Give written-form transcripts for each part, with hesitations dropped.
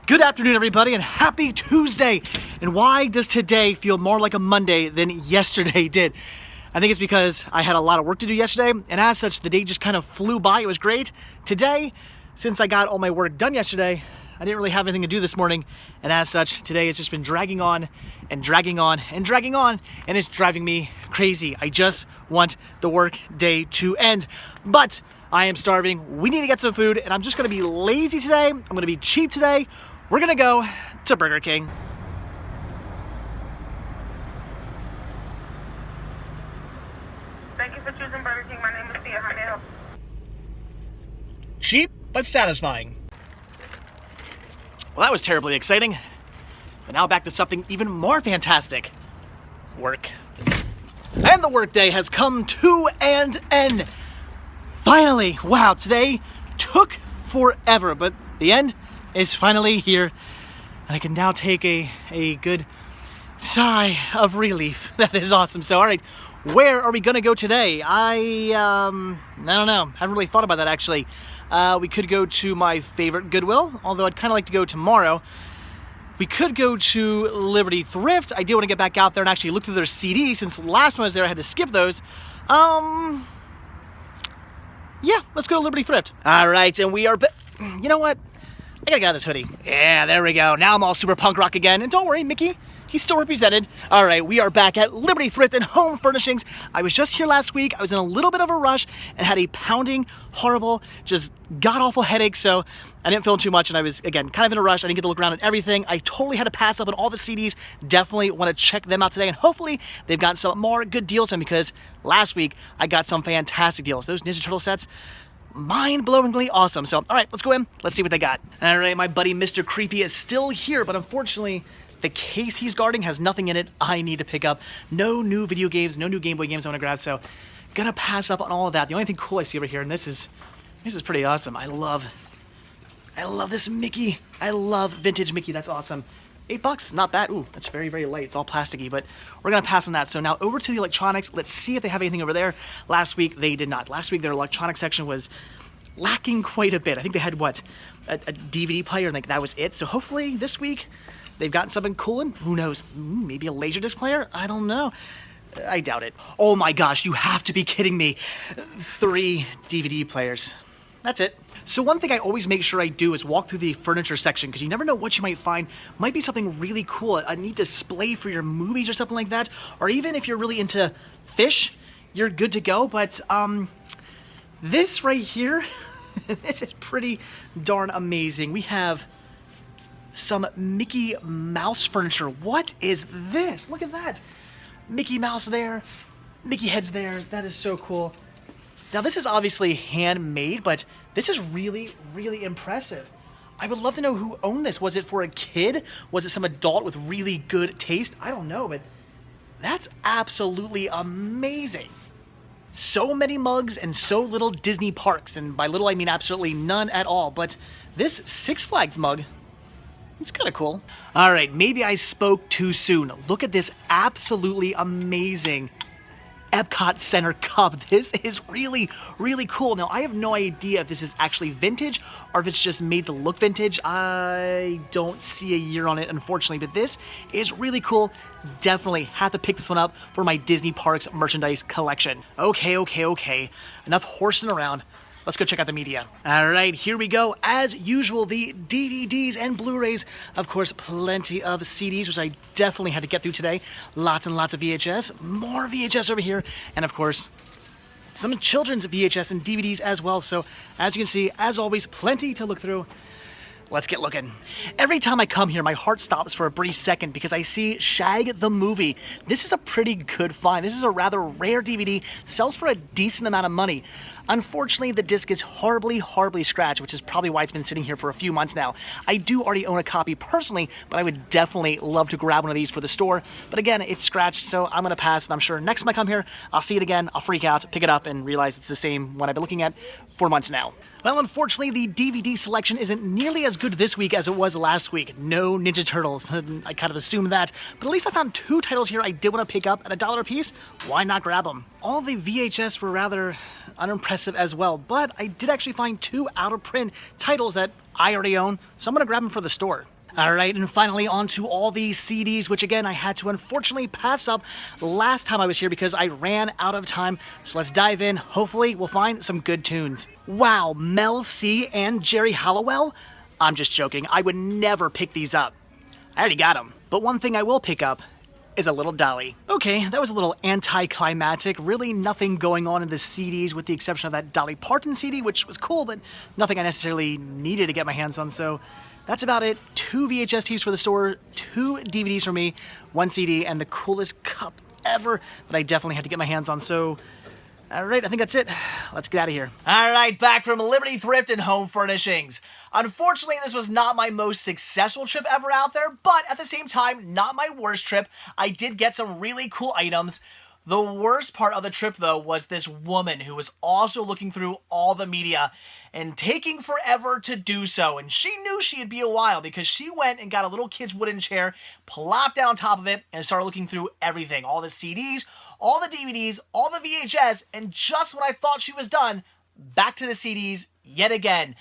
Good afternoon, everybody, and happy Tuesday. And why does today feel more like a Monday than yesterday did? I think it's because I had a lot of work to do yesterday, and as such, the day just kind of flew by. It was great. Today, since I got all my work done yesterday, I didn't really have anything to do this morning, and as such, today has just been dragging on and dragging on and dragging on, and it's driving me crazy. I just want the work day to end, but I am starving. We need to get some food, and I'm just gonna be lazy today. I'm gonna be cheap today. We're gonna go to Burger King. Thank you for choosing Burger King. My name is Thea. How may I help? Cheap, but satisfying. Well, that was terribly exciting. But now back to something even more fantastic. Work. And the workday has come to an end. Finally, wow, today took forever, but the end is finally here. And I can now take a good sigh of relief. That is awesome. So, all right, where are we gonna go today? I don't know. Haven't really thought about that actually. We could go to my favorite Goodwill, although I'd kind of like to go tomorrow. We could go to Liberty Thrift. I do want to get back out there and actually look through their CDs. Since last time I was there, I had to skip those. Yeah, let's go to Liberty Thrift. All right, and we are, you know what? I gotta get out of this hoodie. Yeah, there we go. Now I'm all super punk rock again. And don't worry, Mickey, he's still represented. All right, we are back at Liberty Thrift and Home Furnishings. I was just here last week. I was in a little bit of a rush and had a pounding, horrible, just god-awful headache, so I didn't feel too much, and I was, again, kind of in a rush. I didn't get to look around at everything. I totally had to pass up on all the CDs. Definitely want to check them out today, and hopefully they've got some more good deals in, because last week I got some fantastic deals. Those Ninja Turtle sets, mind-blowingly awesome. So, all right, let's go in. Let's see what they got. All right, my buddy Mr. Creepy is still here, but unfortunately, the case he's guarding has nothing in it I need to pick up. No new video games, no new Game Boy games I want to grab, so gonna pass up on all of that. The only thing cool I see over here, and this is pretty awesome. I love this Mickey. I love vintage Mickey. That's awesome. $8, not bad. Ooh, that's very, very light. It's all plasticky, but we're gonna pass on that. So now over to the electronics. Let's see if they have anything over there. Last week, they did not. Last week, their electronics section was lacking quite a bit. I think they had, what, a DVD player, and like that was it. So hopefully this week, they've gotten something cool in. Who knows? Maybe a Laserdisc player? I don't know. I doubt it. Oh my gosh, you have to be kidding me. 3 DVD players. That's it. So one thing I always make sure I do is walk through the furniture section, because you never know what you might find. Might be something really cool, a neat display for your movies or something like that. Or even if you're really into fish, you're good to go. But this right here, this is pretty darn amazing. We have some Mickey Mouse furniture. What is this? Look at that. Mickey Mouse there, Mickey heads there. That is so cool. Now this is obviously handmade, but this is really, really impressive. I would love to know who owned this. Was it for a kid? Was it some adult with really good taste? I don't know, but that's absolutely amazing. So many mugs and so little Disney parks, and by little I mean absolutely none at all, but this Six Flags mug, it's kind of cool. All right, maybe I spoke too soon. Look at this absolutely amazing Epcot Center cup. This is really, really cool. Now, I have no idea if this is actually vintage or if it's just made to look vintage. I don't see a year on it, unfortunately, but this is really cool. Definitely have to pick this one up for my Disney Parks merchandise collection. Okay. Enough horsing around. Let's go check out the media. All right, here we go. As usual, the DVDs and Blu-rays. Of course, plenty of CDs, which I definitely had to get through today. Lots and lots of VHS. More VHS over here. And of course, some children's VHS and DVDs as well. So as you can see, as always, plenty to look through. Let's get looking. Every time I come here, my heart stops for a brief second because I see Shag the Movie. This is a pretty good find. This is a rather rare DVD, sells for a decent amount of money. Unfortunately, the disc is horribly, horribly scratched, which is probably why it's been sitting here for a few months now. I do already own a copy personally, but I would definitely love to grab one of these for the store. But again, it's scratched, so I'm gonna pass, and I'm sure next time I come here, I'll see it again, I'll freak out, pick it up, and realize it's the same one I've been looking at for months now. Well, unfortunately, the DVD selection isn't nearly as good this week as it was last week. No Ninja Turtles. I kind of assumed that, but at least I found 2 titles here I did want to pick up at $1 a piece. Why not grab them? All the VHS were rather unimpressive as well, but I did actually find 2 out-of-print titles that I already own, so I'm gonna grab them for the store. All right, and finally on to all these CDs, which again, I had to unfortunately pass up last time I was here because I ran out of time. So let's dive in. Hopefully, we'll find some good tunes. Wow, Mel C and Jerry Halliwell? I'm just joking. I would never pick these up. I already got them. But one thing I will pick up is a little Dolly. Okay, that was a little anticlimactic. Really nothing going on in the CDs with the exception of that Dolly Parton CD, which was cool, but nothing I necessarily needed to get my hands on, so that's about it. 2 VHS tapes for the store, 2 DVDs for me, 1 CD, and the coolest cup ever that I definitely had to get my hands on, so all right, I think that's it. Let's get out of here. All right, back from Liberty Thrift and Home Furnishings. Unfortunately, this was not my most successful trip ever out there, but at the same time, not my worst trip. I did get some really cool items. The worst part of the trip, though, was this woman who was also looking through all the media and taking forever to do so. And she knew she'd be a while because she went and got a little kid's wooden chair, plopped down on top of it, and started looking through everything. All the CDs, all the DVDs, all the VHS, and just when I thought she was done, back to the CDs yet again.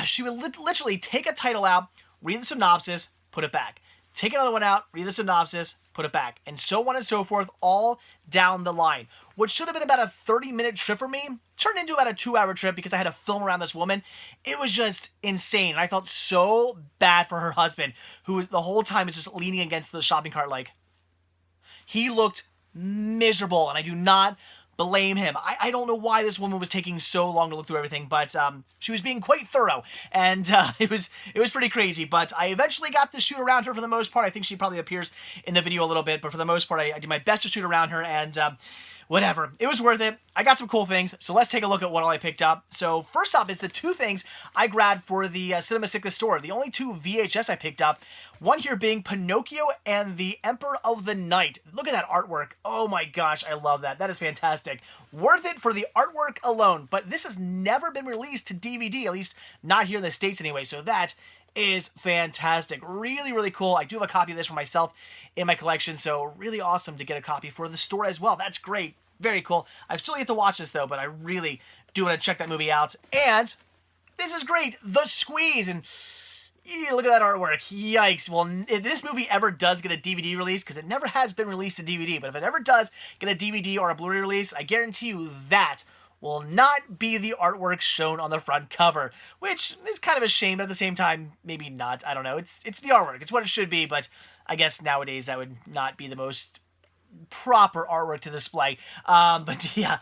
She would literally take a title out, read the synopsis, put it back. Take another one out, read the synopsis, put it back, and so on and so forth, all down the line. What should have been about a 30-minute trip for me turned into about a 2-hour trip because I had to film around this woman. It was just insane. I felt so bad for her husband, who the whole time is just leaning against the shopping cart like. He looked miserable, and I do not blame him. I don't know why this woman was taking so long to look through everything, but she was being quite thorough, and it was pretty crazy. But I eventually got to shoot around her for the most part. I think she probably appears in the video a little bit, but for the most part, I did my best to shoot around her, and whatever. It was worth it. I got some cool things, so let's take a look at what all I picked up. So first up is the 2 things I grabbed for the Cinema Sickness store. The only 2 VHS I picked up. One here being Pinocchio and the Emperor of the Night. Look at that artwork. Oh my gosh, I love that. That is fantastic. Worth it for the artwork alone, but this has never been released to DVD, at least not here in the States anyway, so that is fantastic. Really, really cool. I do have a copy of this for myself in my collection, so really awesome to get a copy for the store as well. That's great. Very cool. I've still yet to watch this, though, but I really do want to check that movie out. And this is great. The Squeeze. And look at that artwork. Yikes. Well, if this movie ever does get a DVD release, because it never has been released to DVD, but if it ever does get a DVD or a Blu-ray release, I guarantee you that will not be the artwork shown on the front cover, which is kind of a shame, but at the same time, maybe not. I don't know. It's the artwork. It's what it should be, but I guess nowadays that would not be the most proper artwork to display. But yeah,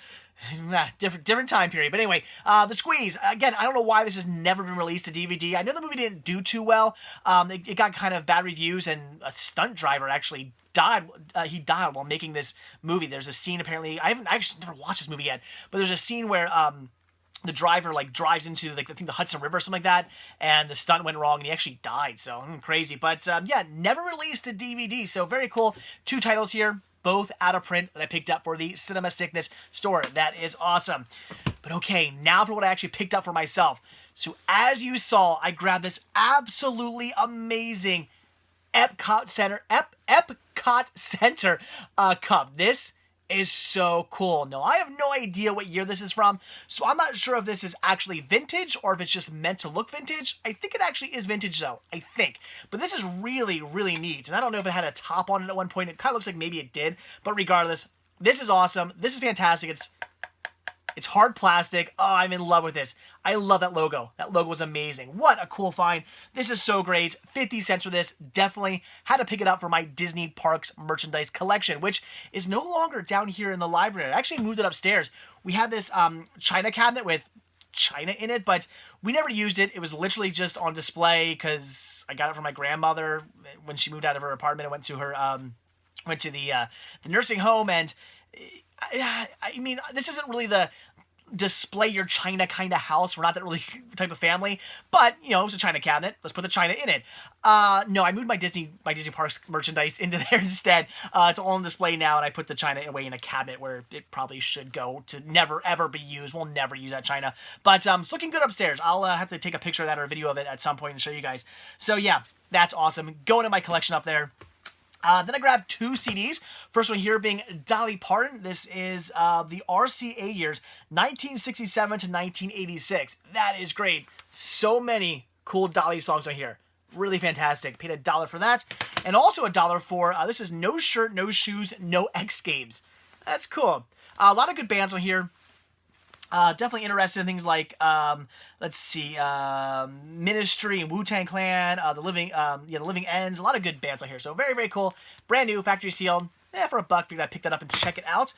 different time period. But anyway, The Squeeze. Again, I don't know why this has never been released to DVD. I know the movie didn't do too well. It got kind of bad reviews, and a stunt driver actually died. He died while making this movie. There's a scene, apparently, I actually never watched this movie yet, but there's a scene where the driver drives into I think the Hudson River or something like that, and the stunt went wrong and he actually died. So crazy. But yeah, never released to DVD. So very cool. 2 titles here, both out of print, that I picked up for the Cinema Sickness store. That is awesome. But okay, now for what I actually picked up for myself. So as you saw, I grabbed this absolutely amazing Epcot Center cup. This is so cool. Now, I have no idea what year this is from, so I'm not sure if this is actually vintage or if it's just meant to look vintage. I think it actually is vintage, though. I think. But this is really, really neat. And I don't know if it had a top on it at one point. It kind of looks like maybe it did. But regardless, this is awesome. This is fantastic. It's hard plastic. Oh, I'm in love with this. I love that logo. That logo was amazing. What a cool find. This is so great. 50 cents for this. Definitely had to pick it up for my Disney Parks merchandise collection, which is no longer down here in the library. I actually moved it upstairs. We had this china cabinet with china in it, but we never used it. It was literally just on display because I got it from my grandmother when she moved out of her apartment and went to her the nursing home. And I mean, this isn't really the display your china kind of house. We're not that really type of family, but you know, it's a china cabinet. Let's put the china in it. No, I moved my Disney Parks merchandise into there instead. It's all on display now, and I put the china away in a cabinet where it probably should go to never ever be used. We'll never use that china, but it's looking good upstairs. I'll have to take a picture of that or a video of it at some point and show you guys. So yeah, that's awesome. Going in my collection up there. Then I grabbed 2 CDs. First one here being Dolly Parton. This is the RCA years, 1967 to 1986. That is great. So many cool Dolly songs on here. Really fantastic. Paid $1 for that. And also $1 for, this is No Shirt, No Shoes, No X Games. That's cool. A lot of good bands on here. Definitely interested in things like, let's see, Ministry and Wu-Tang Clan, the Living Ends. A lot of good bands on here. So very, very cool. Brand new, factory sealed. For $1, figured I'd pick that up and check it out.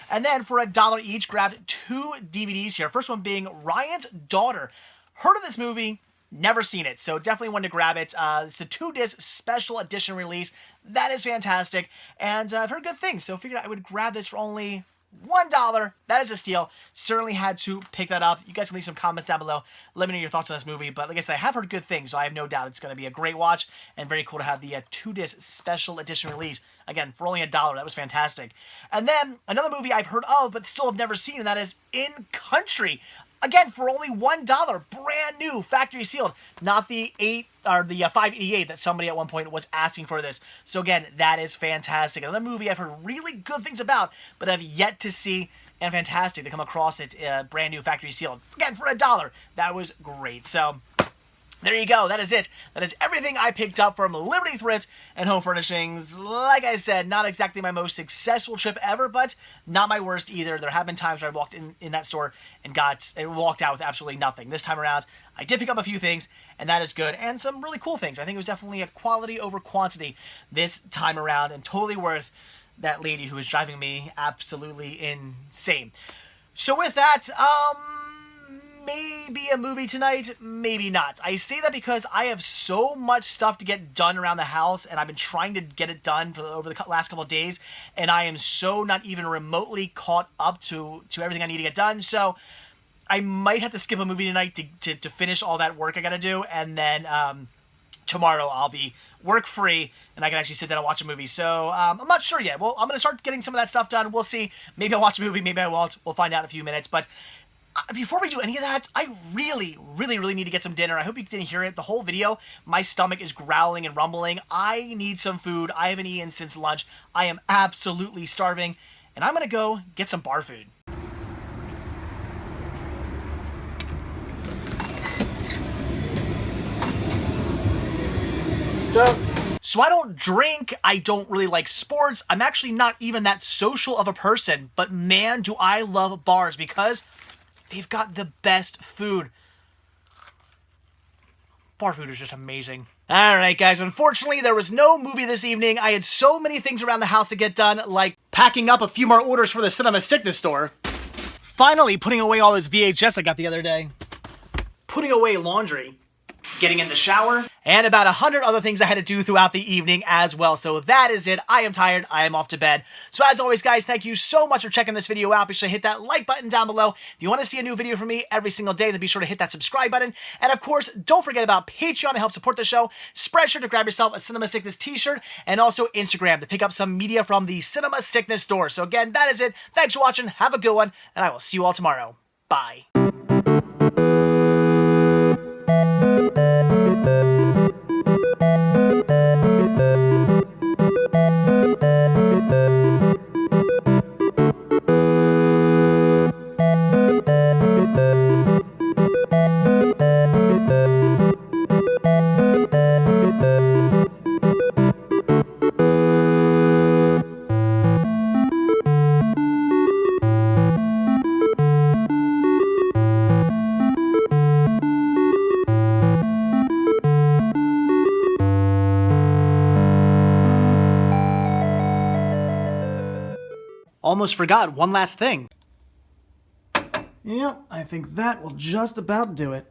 And then for $1 each, grabbed 2 DVDs here. First one being Ryan's Daughter. Heard of this movie, never seen it, so definitely wanted to grab it. It's a 2-disc special edition release. That is fantastic, and I've heard good things, so figured I would grab this for only $1. That is a steal. Certainly had to pick that up. You guys can leave some comments down below. Let me know your thoughts on this movie. But like I said, I have heard good things, so I have no doubt it's going to be a great watch and very cool to have the 2-disc special edition release. Again, for only $1. That was fantastic. And then another movie I've heard of but still have never seen, and that is In Country. Again, for only $1, brand new, factory sealed. Not the $5.88 that somebody at one point was asking for this. So again, that is fantastic. Another movie I've heard really good things about, but I've yet to see, and fantastic to come across it, brand new, factory sealed. Again, for $1. That was great. So there you go. That is it. That is everything I picked up from Liberty Thrift and Home Furnishings. Like I said, not exactly my most successful trip ever, but not my worst either. There have been times where I walked in that store and walked out with absolutely nothing. This time around, I did pick up a few things, and that is good, and some really cool things. I think it was definitely a quality over quantity this time around, and totally worth that lady who was driving me absolutely insane. So with that, maybe a movie tonight, maybe not. I say that because I have so much stuff to get done around the house, and I've been trying to get it done over the last couple of days, and I am so not even remotely caught up to everything I need to get done, so I might have to skip a movie tonight to finish all that work I gotta do, and then tomorrow I'll be work-free, and I can actually sit down and watch a movie. So I'm not sure yet. Well, I'm going to start getting some of that stuff done. We'll see. Maybe I'll watch a movie, maybe I won't. We'll find out in a few minutes, but before we do any of that, I really, really, really need to get some dinner. I hope you didn't hear it. The whole video, my stomach is growling and rumbling. I need some food. I haven't eaten since lunch. I am absolutely starving, and I'm going to go get some bar food. So I don't drink, I don't really like sports, I'm actually not even that social of a person, but man, do I love bars because they've got the best food. Bar food is just amazing. Alright guys, unfortunately there was no movie this evening. I had so many things around the house to get done, like packing up a few more orders for the Cinema Sickness store. Finally putting away all those VHS I got the other day. Putting away laundry. Getting in the shower, and about 100 other things I had to do throughout the evening as well. So that is it. I am tired. I am off to bed. So as always, guys, thank you so much for checking this video out. Be sure to hit that like button down below. If you want to see a new video from me every single day, then be sure to hit that subscribe button. And of course, don't forget about Patreon to help support the show. Spreadshirt to grab yourself a Cinema Sickness t-shirt, and also Instagram to pick up some media from the Cinema Sickness store. So again, that is it. Thanks for watching. Have a good one, and I will see you all tomorrow. Bye. Almost forgot one last thing. Yep, I think that will just about do it.